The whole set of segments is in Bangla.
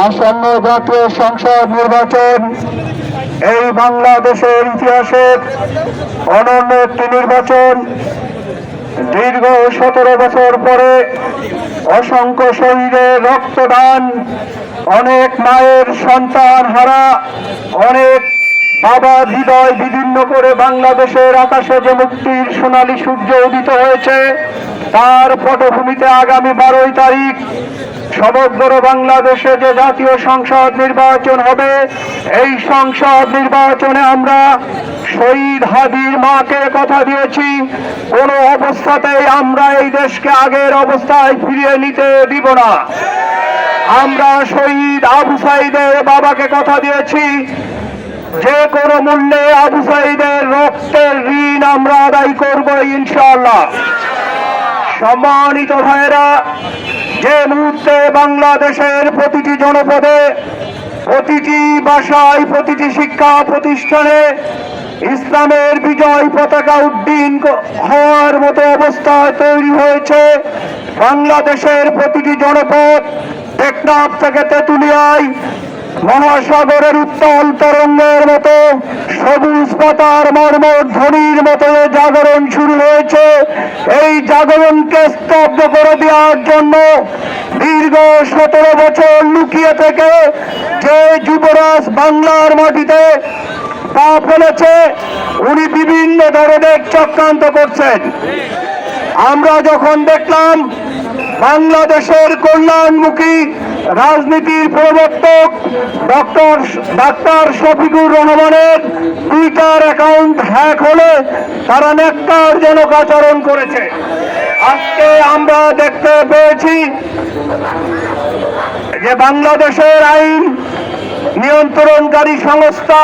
আসন্ন জাতীয় সংসদ নির্বাচন এই বাংলাদেশের ইতিহাসের অনন্য একটি নির্বাচন। দীর্ঘ 17 বছর পরে অসংখ্য শহীদের রক্তদান, অনেক মায়ের সন্তান হারা, অনেক বাবা হৃদয় বিদীর্ণ করে বাংলাদেশের আকাশে যে মুক্তির সোনালী সূর্য উদিত হয়েছে, তার পটভূমিতে আগামী 12 তারিখ সমগ্র বাংলাদেশে যে জাতীয় সংসদ নির্বাচন হবে, এই সংসদ নির্বাচনে আমরা শহীদ হাদির মাকে কথা দিয়েছি, কোন অবস্থাতেই আমরা এই দেশকে আগের অবস্থায় ফিরিয়ে নিতে দিব না। আমরা শহীদ আবু সাঈদের বাবাকে কথা দিয়েছি, যে কোনো মূল্যে আবু সাঈদের রক্তের ঋণ আমরা আদায় করব ইনশাআল্লাহ। সম্মানিত ভাইয়েরা, যে মুহূর্তে বাংলাদেশের প্রতিটি জনপদে, প্রতিটি বাসায়, প্রতিটি শিক্ষা প্রতিষ্ঠানে ইসলামের বিজয় পতাকা উড্ডীন হওয়ার মতো অবস্থা তৈরি হয়েছে, বাংলাদেশের প্রতিটি জনপদ টেকনাফ থেকে তেঁতুলিয়ায় মহাসাগরের উত্তাল তরঙ্গের মতো, সবুজ পাতার মর্মর ধ্বনির মতো জাগরণ শুরু হয়েছে। এই জাগরণকে স্তব্ধ করে দেওয়ার জন্য দীর্ঘ 17 বছর লুকিয়ে থেকে যে যুবরাজ বাংলার মাটিতে পা ফেলেছে, উনি বিভিন্ন ধরনের চক্রান্ত করছেন। আমরা যখন দেখলাম বাংলাদেশের কল্যাণমুখী রাজনীতির প্রবর্তক ডাক্তার শফিকুর রহমানের টুইটার অ্যাকাউন্ট হ্যাক হলে তারা ন্যাক্কারজনক আচরণ করেছে, আজকে আমরা দেখতে পেয়েছি যে বাংলাদেশের আইন নিয়ন্ত্রণকারী সংস্থা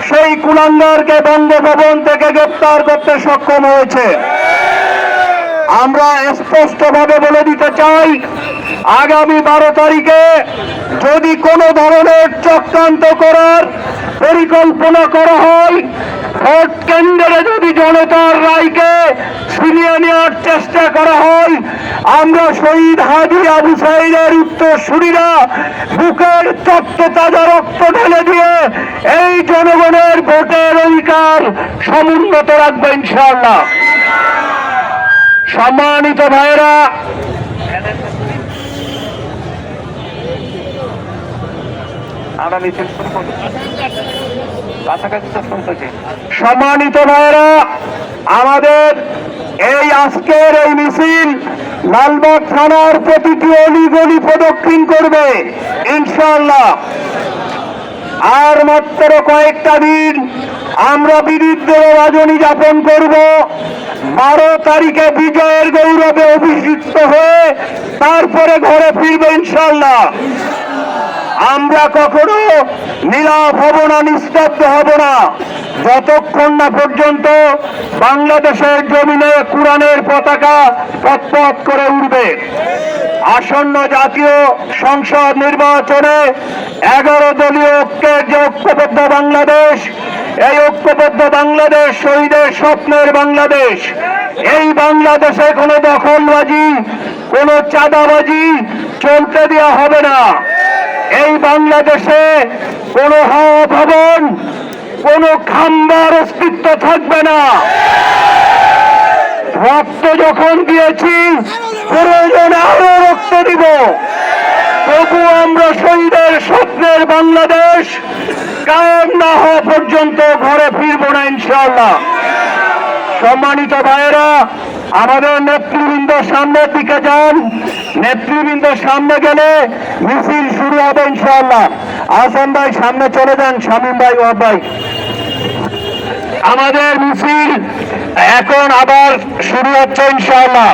সেই কুলাঙ্গারকে বঙ্গভবন থেকে গ্রেফতার করতে সক্ষম হয়েছে। আমরা স্পষ্টভাবে বলে দিতে চাই, আগামী 12 তারিখে যদি কোনো ধরনের চক্রান্ত করার পরিকল্পনা করা হয়, ভোট কেন্দ্রে যদি জনতার রায়কে ছিনিয়ে নেওয়ার চেষ্টা করা হয়, আমরা শহীদ হাদি আবু সাঈদের উত্তরসূরিরা বুকের তপ্ততাজা রক্ত ঢেলে দিয়ে এই জনগণের ভোটের অধিকার সমুন্নত রাখবো ইনশাআল্লাহ। সম্মানিত ভাইয়েরা, সম্মানিত ভাইয়েরা, আমাদের এই আজকের এই মিছিল লালবাগ থানার প্রতিটি অলিগলি প্রদক্ষিণ করবে ইনশাআল্লাহ। আর মাত্র কয়েকটা দিন আমরা বিরুদ্ধে রজনী যাপন করব। 12 তারিখে বিজয়ের গৌরবে অভিষিক্ত হয়ে তারপরে ঘরে ফিরবে ইনশাআল্লাহ। আমরা কখনো নীরব হব না, নিস্তব্ধ হব না, যতক্ষণ না পর্যন্ত বাংলাদেশের জমিনে কোরআনের পতাকা পথ করে উঠবে। আসন্ন জাতীয় সংসদ নির্বাচনে 11 দলীয় ঐক্যের যে ঐক্যবদ্ধ বাংলাদেশ, এই ঐক্যবদ্ধ বাংলাদেশ শহীদের স্বপ্নের বাংলাদেশ। এই বাংলাদেশে কোনো দখলবাজি, কোনো চাঁদাবাজি চলতে দেওয়া হবে না। এই বাংলাদেশে কোনো হাওয়া ভবন, কোনো খাম্বার অস্তিত্ব থাকবে না। রক্ত যখন দিয়েছি, প্রয়োজনে আরো রক্ত দিব, তবু আমরা শহীদের স্বপ্নের বাংলাদেশ কায়েম না হওয়া পর্যন্ত ঘরে ফিরবো না ইনশাআল্লাহ। সম্মানিত ভাইয়েরা, আমাদের নেতৃবৃন্দ সামনের দিকে যান। নেতৃবৃন্দ সামনে গেলে মিছিল শুরু হবে ইনশাআল্লাহ। আহসান ভাই সামনে চলে যান, শামীম ভাই, ওয়াব ভাই। আমাদের মিছিল এখন আবার শুরু হচ্ছে ইনশাআল্লাহ।